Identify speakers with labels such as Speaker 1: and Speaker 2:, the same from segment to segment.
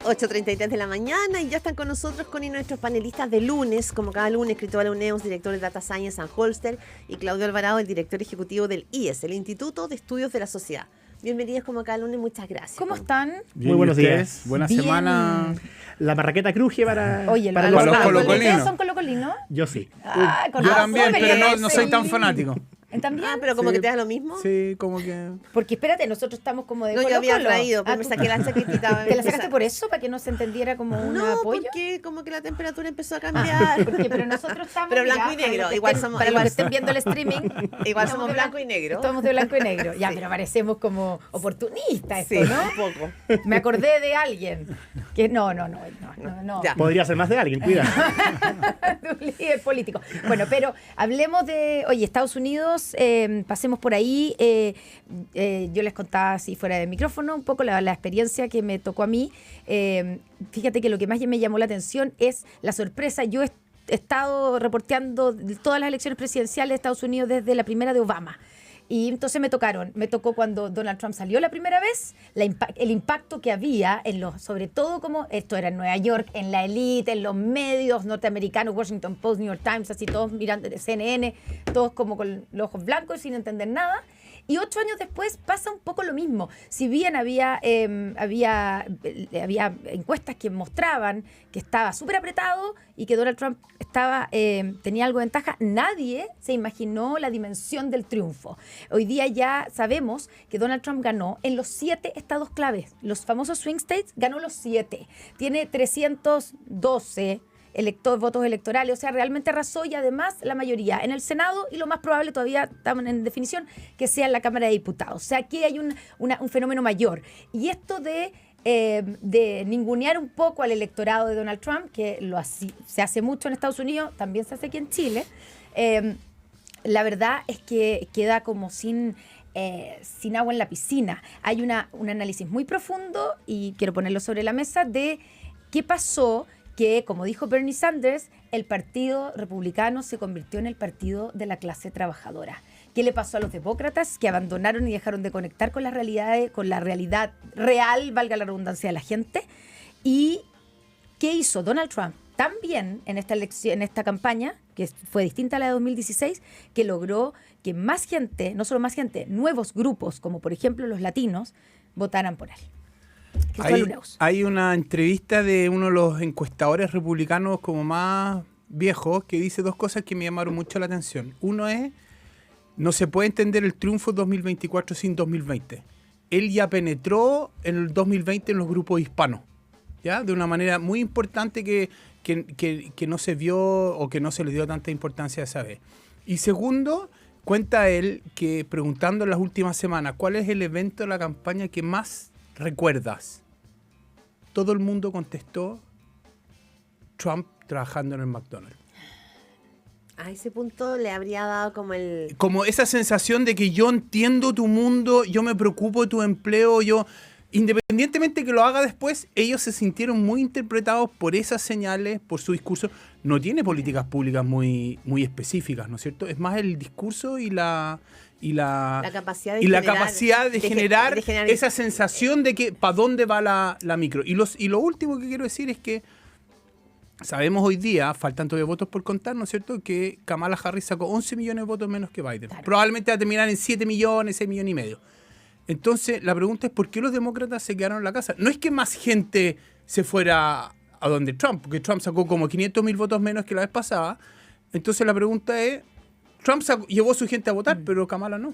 Speaker 1: 8:33 de la mañana y ya están con nosotros Connie, nuestros panelistas de lunes, como cada lunes, Cristóbal Uneus, director de Data Science and Holster, y Claudio Alvarado, el director ejecutivo del IES, el Instituto de Estudios de la Sociedad. Bienvenidos como cada lunes, muchas gracias.
Speaker 2: ¿Cómo están?
Speaker 3: Bien, muy buenos días.
Speaker 4: Buena
Speaker 2: Bien.
Speaker 4: semana.
Speaker 3: La marraqueta cruje para,
Speaker 2: Oye,
Speaker 3: para
Speaker 2: los
Speaker 4: los colocolinos.
Speaker 2: ¿Ustedes son colocolinos?
Speaker 3: Yo sí.
Speaker 2: Ah, con
Speaker 4: Yo
Speaker 2: razón,
Speaker 4: también,
Speaker 2: me
Speaker 4: pero
Speaker 2: quedé
Speaker 4: no soy tan
Speaker 2: feliz.
Speaker 4: fanático.
Speaker 2: ¿También?
Speaker 1: Ah, pero como
Speaker 4: Sí.
Speaker 1: que te da lo mismo.
Speaker 4: Sí, como que...
Speaker 2: Porque espérate, nosotros estamos como de
Speaker 1: No, yo
Speaker 2: Colo-Colo.
Speaker 1: había traído, pero me
Speaker 2: ¿tú-
Speaker 1: saqué la chaquetita.
Speaker 2: ¿Te la sacaste por eso? ¿Para que no se entendiera como un
Speaker 1: No,
Speaker 2: apoyo?
Speaker 1: porque como que la temperatura empezó a cambiar.
Speaker 2: Pero nosotros estamos...
Speaker 1: Pero blanco
Speaker 2: mira,
Speaker 1: y negro,
Speaker 2: para los que
Speaker 1: igual
Speaker 2: estén-
Speaker 1: somos-
Speaker 2: Para los
Speaker 1: igual-
Speaker 2: que estén viendo el streaming...
Speaker 1: Igual
Speaker 2: estamos
Speaker 1: somos
Speaker 2: de
Speaker 1: blanco y negro.
Speaker 2: Estamos de blanco y negro. Ya,
Speaker 1: Sí.
Speaker 2: pero parecemos como oportunistas
Speaker 1: Sí,
Speaker 2: esto, ¿no?
Speaker 1: un poco.
Speaker 2: Me acordé de alguien que no.
Speaker 1: Ya.
Speaker 3: Podría ser más de alguien, cuidado.
Speaker 2: De un líder político. Bueno, pero hablemos de, oye, Estados Unidos, pasemos por ahí. Yo les contaba así fuera de micrófono un poco la experiencia que me tocó a mí. Fíjate que lo que más me llamó la atención es la sorpresa. Yo he estado reporteando todas las elecciones presidenciales de Estados Unidos desde la primera de Obama. Y entonces me tocó cuando Donald Trump salió la primera vez, el impacto que había en los, sobre todo como esto era en Nueva York, en la élite, en los medios norteamericanos, Washington Post, New York Times, así todos mirando CNN, todos como con los ojos blancos sin entender nada. Y 8 años después pasa un poco lo mismo. Si bien había encuestas que mostraban que estaba súper apretado y que Donald Trump tenía algo de ventaja, nadie se imaginó la dimensión del triunfo. Hoy día ya sabemos que Donald Trump ganó en los 7 estados claves. Los famosos swing states, ganó los 7. Tiene 312 votos electorales, o sea, realmente arrasó y además la mayoría en el Senado y lo más probable, todavía estamos en definición, que sea en la Cámara de Diputados. O sea, aquí hay un fenómeno mayor. Y esto de ningunear un poco al electorado de Donald Trump, que se hace mucho en Estados Unidos, también se hace aquí en Chile, la verdad es que queda como sin agua en la piscina. Hay un análisis muy profundo, y quiero ponerlo sobre la mesa, de qué pasó que, como dijo Bernie Sanders, el Partido Republicano se convirtió en el partido de la clase trabajadora. ¿Qué le pasó a los demócratas que abandonaron y dejaron de conectar con la realidad real, valga la redundancia, de la gente? ¿Y qué hizo Donald Trump también en esta campaña, que fue distinta a la de 2016, que logró que más gente, no solo más gente, nuevos grupos, como por ejemplo los latinos, votaran por él?
Speaker 4: Hay una entrevista de uno de los encuestadores republicanos como más viejos que dice dos cosas que me llamaron mucho la atención. Uno es, no se puede entender el triunfo 2024 sin 2020. Él ya penetró en el 2020 en los grupos hispanos, ¿ya? De una manera muy importante que no se vio o que no se le dio tanta importancia esa vez. Y segundo, cuenta él que preguntando en las últimas semanas cuál es el evento de la campaña que más recuerdas, todo el mundo contestó Trump trabajando en el McDonald's.
Speaker 1: A ese punto le habría dado
Speaker 4: como esa sensación de que yo entiendo tu mundo, yo me preocupo de tu empleo, independientemente que lo haga después, ellos se sintieron muy interpretados por esas señales, por su discurso. No tiene políticas públicas muy, muy específicas, ¿no es cierto? Es más el discurso y la
Speaker 1: capacidad
Speaker 4: de generar esa sensación de que para dónde va la micro. Y lo último que quiero decir es que sabemos hoy día, faltan todavía votos por contar, ¿no es cierto?, que Kamala Harris sacó 11 millones de votos menos que Biden. Claro. Probablemente va a terminar en 7 millones, 6 millones y medio. Entonces, la pregunta es ¿por qué los demócratas se quedaron en la casa? No es que más gente se fuera a donde Trump, porque Trump sacó como 500.000 votos menos que la vez pasada. Entonces, la pregunta es, Trump llevó a su gente a votar, pero Kamala no.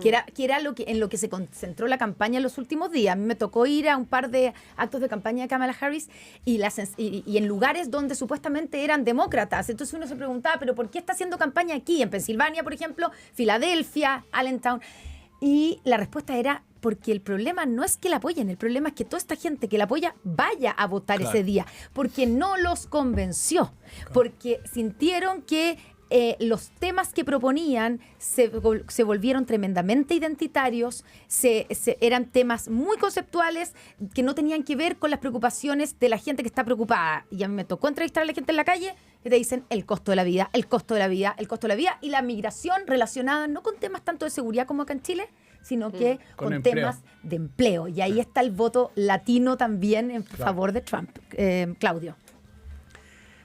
Speaker 2: Que era en lo que se concentró la campaña en los últimos días. A mí me tocó ir a un par de actos de campaña de Kamala Harris y en lugares donde supuestamente eran demócratas. Entonces uno se preguntaba, ¿pero por qué está haciendo campaña aquí? En Pensilvania, por ejemplo, Filadelfia, Allentown. Y la respuesta era, porque el problema no es que la apoyen, el problema es que toda esta gente que la apoya vaya a votar ese día, porque no los convenció, porque sintieron que los temas que proponían se volvieron tremendamente identitarios, eran temas muy conceptuales que no tenían que ver con las preocupaciones de la gente que está preocupada. Y a mí me tocó entrevistar a la gente en la calle que te dicen el costo de la vida, el costo de la vida, el costo de la vida, y la migración relacionada no con temas tanto de seguridad como acá en Chile, sino que
Speaker 4: Con
Speaker 2: con
Speaker 4: empleo.
Speaker 2: temas de empleo. Y ahí está el voto latino también en favor de Trump. Claudio.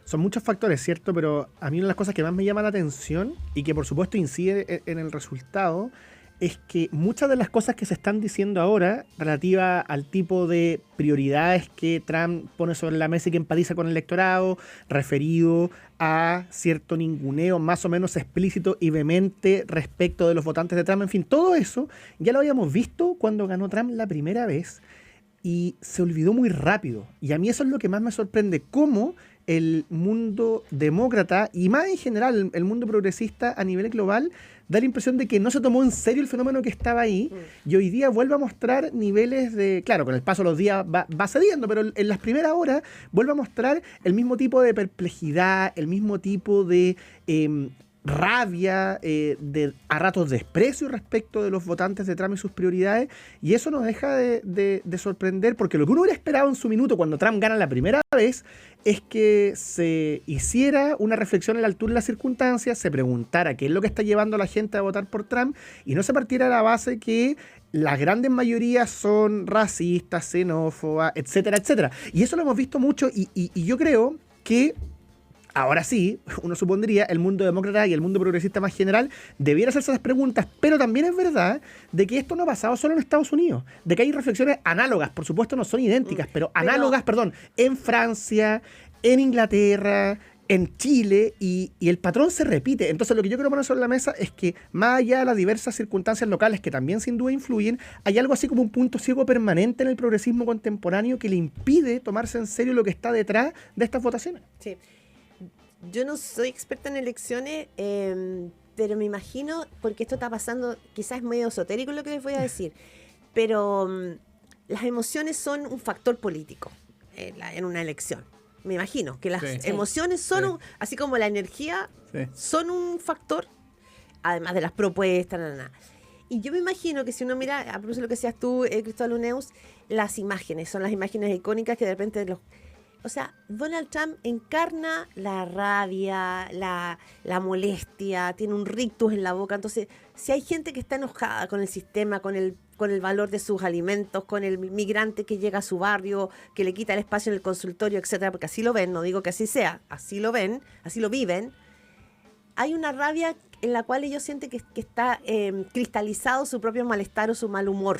Speaker 3: Son muchos factores, ¿cierto? Pero a mí una de las cosas que más me llama la atención y que por supuesto incide en el resultado es que muchas de las cosas que se están diciendo ahora relativa al tipo de prioridades que Trump pone sobre la mesa y que empatiza con el electorado, referido a cierto ninguneo más o menos explícito y vehemente respecto de los votantes de Trump, en fin, todo eso ya lo habíamos visto cuando ganó Trump la primera vez y se olvidó muy rápido. Y a mí eso es lo que más me sorprende, cómo el mundo demócrata y más en general el mundo progresista a nivel global da la impresión de que no se tomó en serio el fenómeno que estaba ahí y hoy día vuelve a mostrar niveles de, claro, con el paso de los días va cediendo, pero en las primeras horas vuelve a mostrar el mismo tipo de perplejidad, el mismo tipo de rabia, a ratos desprecio respecto de los votantes de Trump y sus prioridades, y eso nos deja de sorprender, porque lo que uno hubiera esperado en su minuto cuando Trump gana la primera vez es que se hiciera una reflexión a la altura de las circunstancias, se preguntara qué es lo que está llevando a la gente a votar por Trump y no se partiera de la base que las grandes mayorías son racistas, xenófobas, etcétera, etcétera. Y eso lo hemos visto mucho y yo creo que ahora sí, uno supondría, el mundo demócrata y el mundo progresista más general debiera hacerse esas preguntas, pero también es verdad de que esto no ha pasado solo en Estados Unidos, de que hay reflexiones análogas, por supuesto no son idénticas, pero análogas, en Francia, en Inglaterra, en Chile, y el patrón se repite. Entonces lo que yo quiero poner sobre la mesa es que más allá de las diversas circunstancias locales que también sin duda influyen, hay algo así como un punto ciego permanente en el progresismo contemporáneo que le impide tomarse en serio lo que está detrás de estas votaciones.
Speaker 1: Sí. Yo no soy experta en elecciones, pero me imagino, porque esto está pasando, quizás es medio esotérico lo que les voy a decir, pero las emociones son un factor político en una elección. Me imagino que las emociones son, así como la energía, son un factor, además de las propuestas, Y yo me imagino que si uno mira, a propósito de lo que decías tú, Cristóbal Uneus, las imágenes, son las imágenes icónicas que de repente O sea, Donald Trump encarna la rabia, la molestia, tiene un rictus en la boca. Entonces, si hay gente que está enojada con el sistema, con el valor de sus alimentos, con el migrante que llega a su barrio, que le quita el espacio en el consultorio, etcétera, porque así lo ven, no digo que así sea, así lo ven, así lo viven, hay una rabia en la cual ellos sienten que está cristalizado su propio malestar o su mal humor.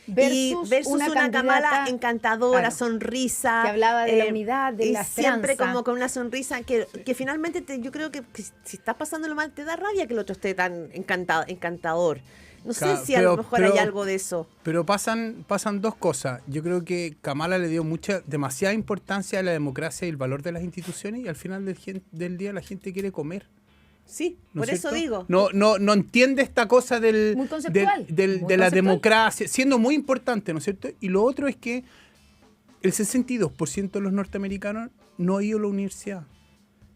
Speaker 1: Versus una Kamala encantadora, claro, sonrisa.
Speaker 2: Que hablaba de la unidad, de la esperanza.
Speaker 1: Siempre como con una sonrisa que finalmente yo creo que si estás pasándolo mal te da rabia que el otro esté tan encantador. No sé si a lo mejor hay algo de eso.
Speaker 4: Pero pasan dos cosas. Yo creo que Kamala le dio demasiada importancia a la democracia y el valor de las instituciones y al final del día la gente quiere comer.
Speaker 1: Sí, por eso digo.
Speaker 4: No entiende esta cosa
Speaker 2: muy conceptual,
Speaker 4: de la democracia, siendo muy importante, ¿no es cierto? Y lo otro es que el 62% de los norteamericanos no ha ido a la universidad.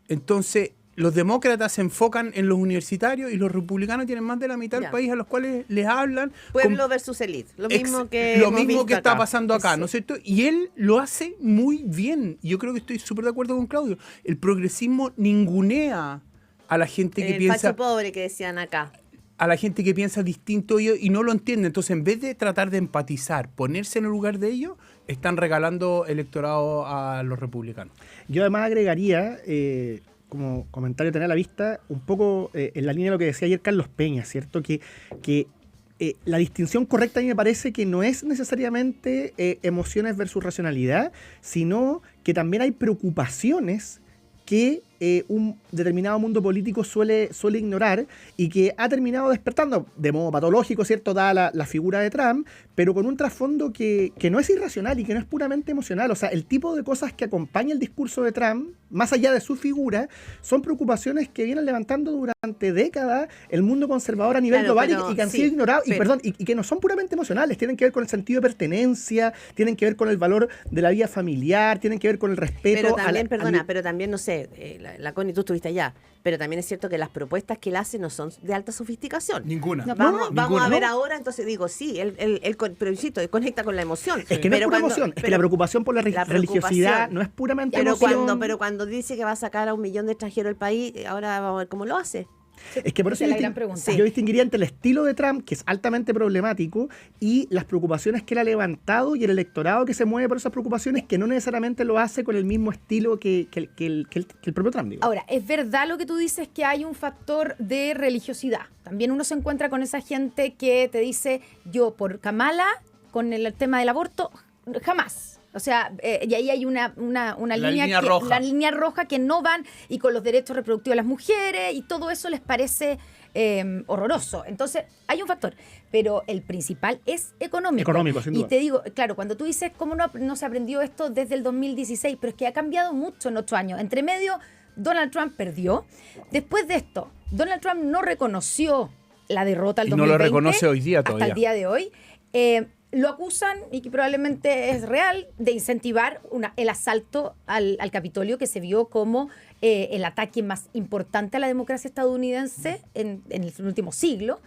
Speaker 4: Entonces, los demócratas se enfocan en los universitarios y los republicanos tienen más de la mitad del país a los cuales les hablan.
Speaker 1: Pueblo versus élite. Lo mismo que
Speaker 4: está pasando acá, ¿no es cierto? Y él lo hace muy bien. Yo creo que estoy súper de acuerdo con Claudio. El progresismo ningunea a la gente que piensa...
Speaker 1: El facho pobre que decían acá.
Speaker 4: A la gente que piensa distinto y no lo entiende. Entonces, en vez de tratar de empatizar, ponerse en el lugar de ellos, están regalando electorado a los republicanos.
Speaker 3: Yo además agregaría, como comentario tener a la vista, un poco en la línea de lo que decía ayer Carlos Peña, ¿cierto? Que la distinción correcta a mí me parece que no es necesariamente emociones versus racionalidad, sino que también hay preocupaciones que un determinado mundo político suele ignorar y que ha terminado despertando de modo patológico, ¿cierto? Dada la figura de Trump, pero con un trasfondo que no es irracional y que no es puramente emocional. O sea, el tipo de cosas que acompaña el discurso de Trump, más allá de su figura, son preocupaciones que vienen levantando durante décadas el mundo conservador a nivel global y que han sido ignorados y que no son puramente emocionales, tienen que ver con el sentido de pertenencia, tienen que ver con el valor de la vida familiar, tienen que ver con el respeto.
Speaker 1: Pero también, pero también, no sé, la Connie, tú estuviste allá, pero también es cierto que las propuestas que él hace no son de alta sofisticación.
Speaker 4: Ninguna.
Speaker 1: Vamos a ver ahora, entonces digo, sí, pero insisto, conecta con la emoción.
Speaker 3: Es que no es pura emoción, es que la preocupación por la religiosidad no es puramente emoción.
Speaker 1: Pero cuando dice que va a sacar a 1 millón de extranjeros del país, ahora vamos a ver cómo lo hace.
Speaker 3: Es que por eso
Speaker 2: esa es la gran pregunta.
Speaker 3: yo distinguiría entre el estilo de Trump, que es altamente problemático, y las preocupaciones que él ha levantado y el electorado que se mueve por esas preocupaciones, que no necesariamente lo hace con el mismo estilo que el propio Trump. Digo.
Speaker 2: Ahora, es verdad lo que tú dices, que hay un factor de religiosidad. También uno se encuentra con esa gente que te dice, yo por Kamala, con el tema del aborto, jamás. O sea, y ahí hay una línea
Speaker 4: roja.
Speaker 2: La línea roja que no van, y con los derechos reproductivos de las mujeres, y todo eso les parece horroroso. Entonces, hay un factor. Pero el principal es económico.
Speaker 3: Económico, sin duda.
Speaker 2: Y te digo, claro, cuando tú dices, ¿cómo no se aprendió esto desde el 2016? Pero es que ha cambiado mucho en 8 años. Entre medio, Donald Trump perdió. Después de esto, Donald Trump no reconoció la derrota del 2020.
Speaker 4: Y no lo reconoce hoy día todavía.
Speaker 2: Hasta el día de hoy. Lo acusan, y que probablemente es real, de incentivar el asalto al Capitolio, que se vio como el ataque más importante a la democracia estadounidense en el último siglo.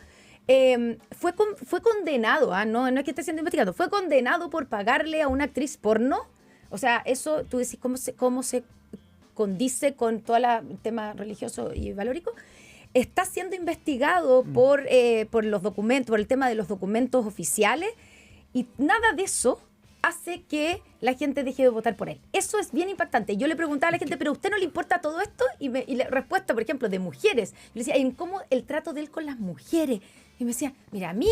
Speaker 2: Fue condenado, no es que esté siendo investigado, fue condenado por pagarle a una actriz porno. O sea, eso, tú decís, ¿cómo se condice con todo el tema religioso y valórico? Está siendo investigado por los documentos, por el tema de los documentos oficiales, y nada de eso hace que la gente deje de votar por él. Eso es bien impactante. Yo le preguntaba a la gente, ¿pero a usted no le importa todo esto? Y la respuesta, por ejemplo, de mujeres. Yo le decía, ¿en cómo el trato de él con las mujeres? Y me decía, mira, a mí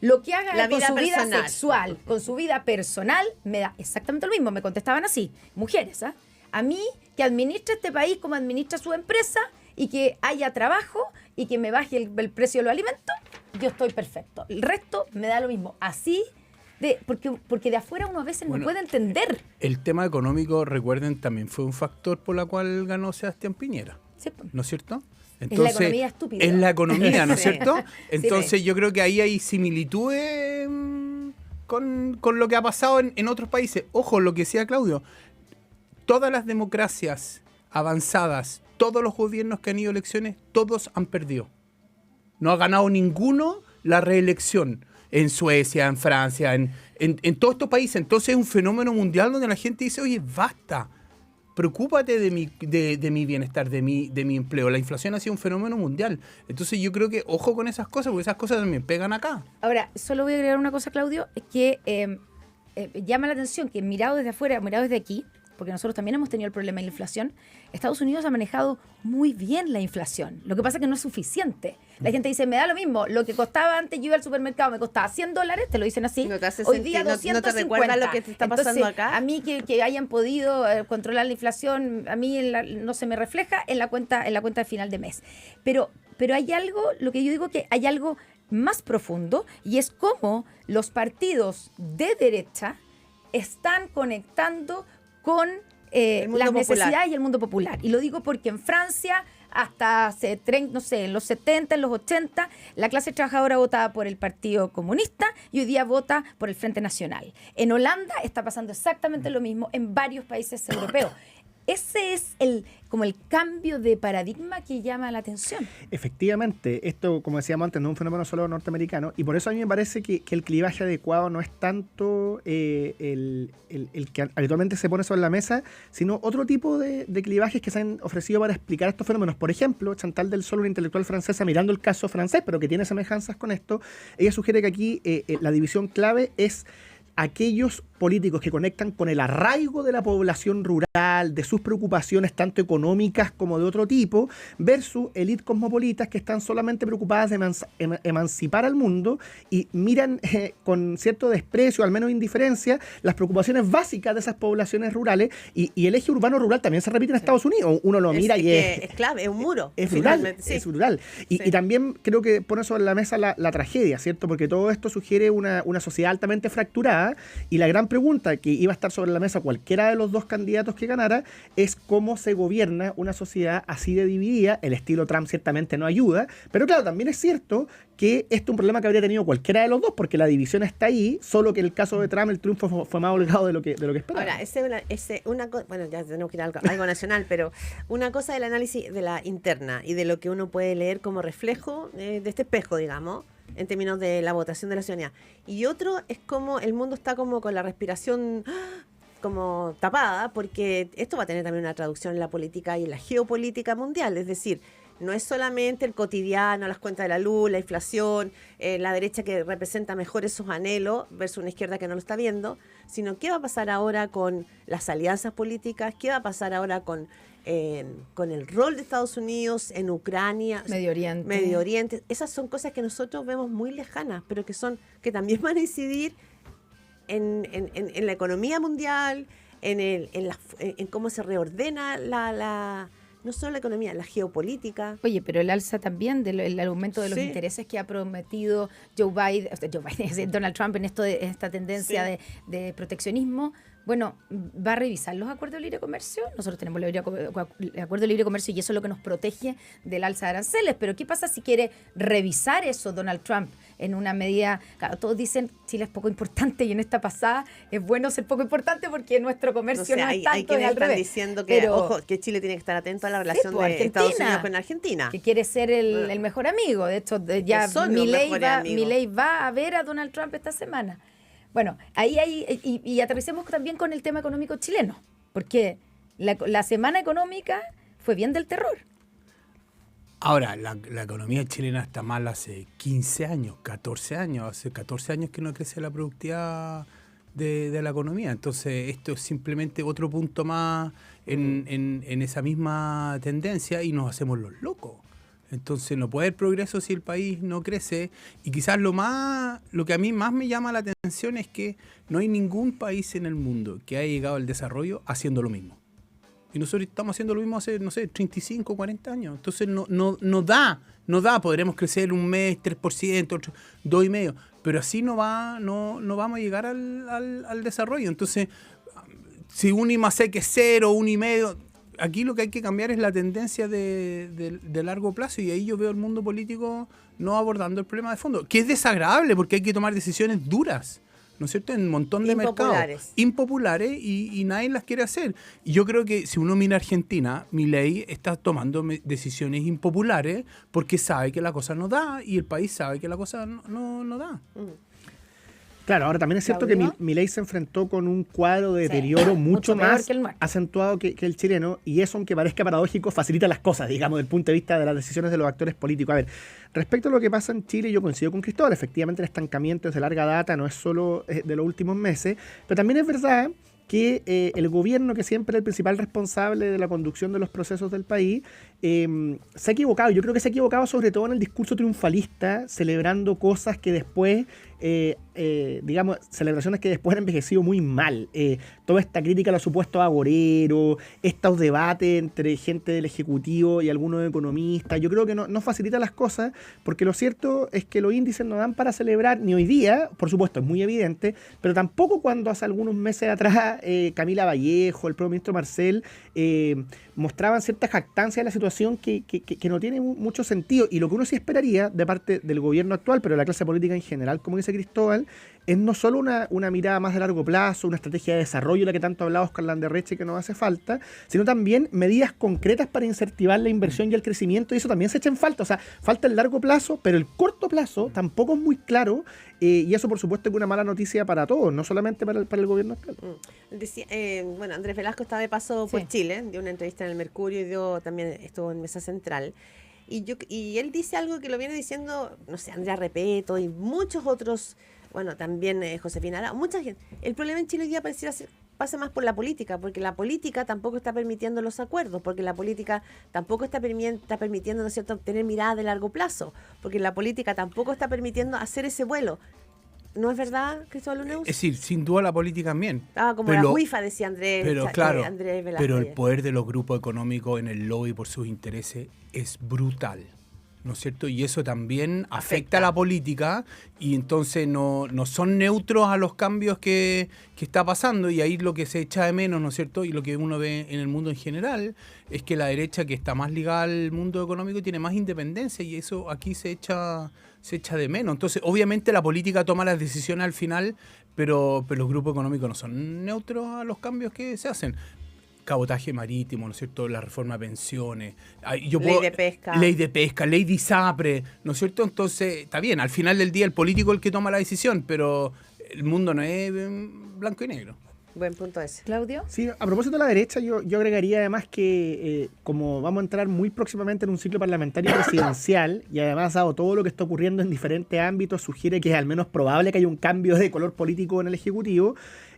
Speaker 2: lo que haga con su vida sexual, con su vida personal, me da exactamente lo mismo. Me contestaban así, mujeres, ¿ah? A mí, que administre este país como administra su empresa, y que haya trabajo, y que me baje el precio de los alimentos, yo estoy perfecto. El resto me da lo mismo. Así, porque de afuera uno a veces no puede entender.
Speaker 4: El tema económico, recuerden, también fue un factor por la cual ganó Sebastián Piñera.
Speaker 2: Sí.
Speaker 4: ¿No es cierto?
Speaker 2: Entonces, es la economía estúpida.
Speaker 4: Es la economía, ¿no es cierto? Entonces
Speaker 2: sí,
Speaker 4: yo creo que ahí hay similitudes con lo que ha pasado en otros países. Ojo, lo que decía Claudio, todas las democracias avanzadas, todos los gobiernos que han ido a elecciones, todos han perdido. No ha ganado ninguno la reelección. En Suecia, en Francia, en todos estos países. Entonces es un fenómeno mundial donde la gente dice, oye, basta, preocúpate de mi bienestar, de mi empleo. La inflación ha sido un fenómeno mundial. Entonces yo creo que ojo con esas cosas, porque esas cosas también pegan acá.
Speaker 2: Ahora, solo voy a agregar una cosa, Claudio, es que llama la atención que mirado desde afuera, mirado desde aquí, porque nosotros también hemos tenido el problema de la inflación, Estados Unidos ha manejado muy bien la inflación. Lo que pasa es que no es suficiente. La gente dice, me da lo mismo, lo que costaba antes, yo iba al supermercado, me costaba $100, te lo dicen así.
Speaker 1: No te hace
Speaker 2: hoy día
Speaker 1: sentido,
Speaker 2: 250.
Speaker 1: no te recuerda lo que te está pasando.
Speaker 2: Entonces,
Speaker 1: acá.
Speaker 2: A mí que hayan podido controlar la inflación, a mí no se me refleja en la cuenta de final de mes. Pero hay algo, lo que yo digo, que hay algo más profundo, y es cómo los partidos de derecha están conectando con las necesidades y el mundo popular. Y lo digo porque en Francia, hasta en los 70, en los 80, la clase trabajadora votaba por el Partido Comunista y hoy día vota por el Frente Nacional. En Holanda está pasando exactamente lo mismo, en varios países europeos. Ese es como el cambio de paradigma que llama la atención.
Speaker 3: Efectivamente, esto, como decíamos antes, no es un fenómeno solo norteamericano, y por eso a mí me parece que el clivaje adecuado no es tanto el que habitualmente se pone sobre la mesa, sino otro tipo de clivajes que se han ofrecido para explicar estos fenómenos. Por ejemplo, Chantal del Sol, una intelectual francesa, mirando el caso francés, pero que tiene semejanzas con esto, ella sugiere que aquí la división clave es aquellos políticos que conectan con el arraigo de la población rural, de sus preocupaciones tanto económicas como de otro tipo, versus élites cosmopolitas que están solamente preocupadas de emancipar al mundo y miran con cierto desprecio, al menos indiferencia, las preocupaciones básicas de esas poblaciones rurales, y el eje urbano-rural también se repite en Estados Unidos. Uno lo mira y
Speaker 1: es clave, es un muro.
Speaker 3: Es rural, sí. Es rural. Y también creo que pone sobre la mesa la tragedia, ¿cierto? Porque todo esto sugiere una sociedad altamente fracturada, y la gran pregunta que iba a estar sobre la mesa cualquiera de los dos candidatos que ganara es cómo se gobierna una sociedad así de dividida. El estilo Trump ciertamente no ayuda, pero claro, también es cierto que esto es un problema que habría tenido cualquiera de los dos, porque la división está ahí, solo que en el caso de Trump el triunfo fue más holgado de lo que esperaba.
Speaker 1: Ahora, bueno, ya tenemos que ir a algo nacional, pero una cosa del análisis de la interna y de lo que uno puede leer como reflejo de este espejo, digamos, en términos de la votación de la ciudadanía. Y otro es como el mundo está como con la respiración como tapada, porque esto va a tener también una traducción en la política y en la geopolítica mundial. Es decir, no es solamente el cotidiano, las cuentas de la luz, la inflación, la derecha que representa mejor esos anhelos versus una izquierda que no lo está viendo, sino qué va a pasar ahora con las alianzas políticas, qué va a pasar ahora con el rol de Estados Unidos en Ucrania,
Speaker 2: Medio Oriente.
Speaker 1: Esas son cosas que nosotros vemos muy lejanas, pero que también van a incidir en la economía mundial, en cómo se reordena no solo la economía, la geopolítica.
Speaker 2: Oye, pero el alza también del aumento de los intereses que ha prometido Donald Trump en esta tendencia de proteccionismo. Bueno, ¿va a revisar los acuerdos de libre comercio? Nosotros tenemos el acuerdo de libre comercio y eso es lo que nos protege del alza de aranceles. Pero ¿qué pasa si quiere revisar eso Donald Trump en una medida? Claro, todos dicen Chile es poco importante y en esta pasada es bueno ser poco importante porque nuestro comercio no es tanto.
Speaker 1: Hay quienes están diciendo que, ojo, que Chile tiene que estar atento a la relación de
Speaker 2: Argentina,
Speaker 1: Estados Unidos con Argentina.
Speaker 2: Que quiere ser el mejor amigo. De hecho, ya Milei va a ver a Donald Trump esta semana. Bueno, ahí y aterricemos también con el tema económico chileno, porque la semana económica fue bien del terror.
Speaker 4: Ahora, la economía chilena está mal hace 15 años, 14 años. Hace 14 años que no crece la productividad de la economía. Entonces, esto es simplemente otro punto más en esa misma tendencia y nos hacemos los locos. Entonces no puede haber progreso si el país no crece y quizás lo que a mí más me llama la atención es que no hay ningún país en el mundo que haya llegado al desarrollo haciendo lo mismo. Y nosotros estamos haciendo lo mismo hace, 35, 40 años. Entonces no da, podremos crecer un mes 3%, otro 2,5%, pero así no vamos a llegar al desarrollo. Entonces, si 1,6 que es 0, 1,5... Aquí lo que hay que cambiar es la tendencia de largo plazo y ahí yo veo el mundo político no abordando el problema de fondo, que es desagradable porque hay que tomar decisiones duras, ¿no es cierto?, en un montón de mercados impopulares y nadie las quiere hacer. Y yo creo que si uno mira Argentina, Milei está tomando decisiones impopulares porque sabe que la cosa no da y el país sabe que la cosa no da.
Speaker 3: Claro, ahora también es cierto que Milei se enfrentó con un cuadro de deterioro mucho más acentuado que el chileno, y eso, aunque parezca paradójico, facilita las cosas, digamos, desde el punto de vista de las decisiones de los actores políticos. A ver, respecto a lo que pasa en Chile, yo coincido con Cristóbal, efectivamente el estancamiento es de larga data, no es solo de los últimos meses, pero también es verdad que el gobierno, que siempre es el principal responsable de la conducción de los procesos del país, se ha equivocado. Yo creo que se ha equivocado sobre todo en el discurso triunfalista, celebrando cosas que después, celebraciones que después han envejecido muy mal. Toda esta crítica a los supuestos agoreros, estos debates entre gente del Ejecutivo y algunos economistas, yo creo que no facilita las cosas, porque lo cierto es que los índices no dan para celebrar ni hoy día, por supuesto, es muy evidente, pero tampoco cuando hace algunos meses atrás Camila Vallejo, el propio ministro Marcel, mostraban cierta jactancia de la situación que no tiene mucho sentido. Y lo que uno sí esperaría de parte del gobierno actual, pero de la clase política en general, como dice Cristóbal, es no solo una mirada más de largo plazo, una estrategia de desarrollo, la que tanto hablaba Oscar Landerreche, que nos hace falta, sino también medidas concretas para incentivar la inversión y el crecimiento, y eso también se echa en falta. O sea, falta el largo plazo, pero el corto plazo tampoco es muy claro, y eso por supuesto es una mala noticia para todos, no solamente para el gobierno actual.
Speaker 1: Decía, Andrés Velasco estaba de paso por Chile, dio una entrevista en el Mercurio y también estuvo en Mesa Central. Y él dice algo que lo viene diciendo, no sé, Andrea Repeto y muchos otros, bueno, también Josefina Arao, mucha gente. El problema en Chile hoy día pasa más por la política, porque la política tampoco está permitiendo los acuerdos, porque la política tampoco está permitiendo, ¿no es cierto?, tener mirada de largo plazo, porque la política tampoco está permitiendo hacer ese vuelo. ¿No es verdad, Cristóbal Luneus?
Speaker 4: Es decir, sin duda la política también.
Speaker 1: Como la UIFA, decía Andrés Velasco.
Speaker 4: Pero el poder de los grupos económicos en el lobby por sus intereses es brutal, ¿no es cierto? Y eso también afecta a la política y entonces no son neutros a los cambios que está pasando, y ahí lo que se echa de menos, ¿no es cierto? Y lo que uno ve en el mundo en general es que la derecha, que está más ligada al mundo económico, tiene más independencia, y eso aquí se echa de menos. Entonces, obviamente la política toma las decisiones al final, pero los grupos económicos no son neutros a los cambios que se hacen. Cabotaje marítimo, ¿no es cierto?, la reforma de pensiones,
Speaker 1: ley de pesca,
Speaker 4: ley de ISAPRE, ¿no es cierto? Entonces, está bien, al final del día el político es el que toma la decisión, pero el mundo no es blanco y negro.
Speaker 1: Buen punto ese.
Speaker 2: Claudio.
Speaker 3: Sí, a propósito de la derecha, yo agregaría además que como vamos a entrar muy próximamente en un ciclo parlamentario presidencial y además dado todo lo que está ocurriendo en diferentes ámbitos, sugiere que es al menos probable que haya un cambio de color político en el Ejecutivo.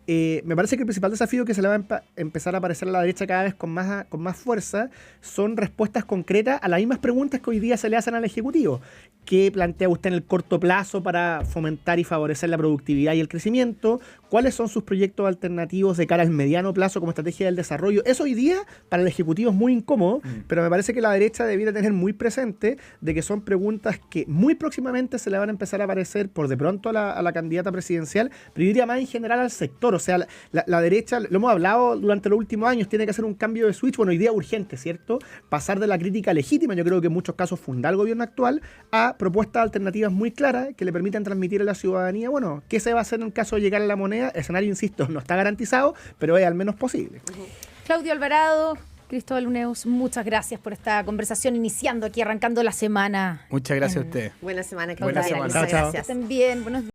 Speaker 3: Me parece que el principal desafío que se le va a empezar a aparecer a la derecha cada vez con más fuerza son respuestas concretas a las mismas preguntas que hoy día se le hacen al Ejecutivo. ¿Qué plantea usted en el corto plazo para fomentar y favorecer la productividad y el crecimiento? ¿Cuáles son sus proyectos alternativos de cara al mediano plazo como estrategia del desarrollo? Eso hoy día para el Ejecutivo es muy incómodo, pero me parece que la derecha debiera tener muy presente de que son preguntas que muy próximamente se le van a empezar a aparecer por de pronto a la candidata presidencial, pero yo diría más en general al sector. O sea, la derecha, lo hemos hablado durante los últimos años, tiene que hacer un cambio de switch, bueno, hoy día urgente, ¿cierto? Pasar de la crítica legítima, yo creo que en muchos casos fundar el gobierno actual, a propuestas alternativas muy claras que le permitan transmitir a la ciudadanía, bueno, qué se va a hacer en caso de llegar a la moneda. El escenario, insisto, no está garantizado, pero es al menos posible.
Speaker 2: Claudio Alvarado, Cristóbal Uneus, muchas gracias por esta conversación iniciando aquí, arrancando la semana.
Speaker 4: Muchas gracias a ustedes.
Speaker 1: Buena semana,
Speaker 4: Buena
Speaker 1: Claudia.
Speaker 4: semana.
Speaker 1: Muchas
Speaker 3: Chao, chao.
Speaker 1: gracias.
Speaker 2: Estén bien, buenos días.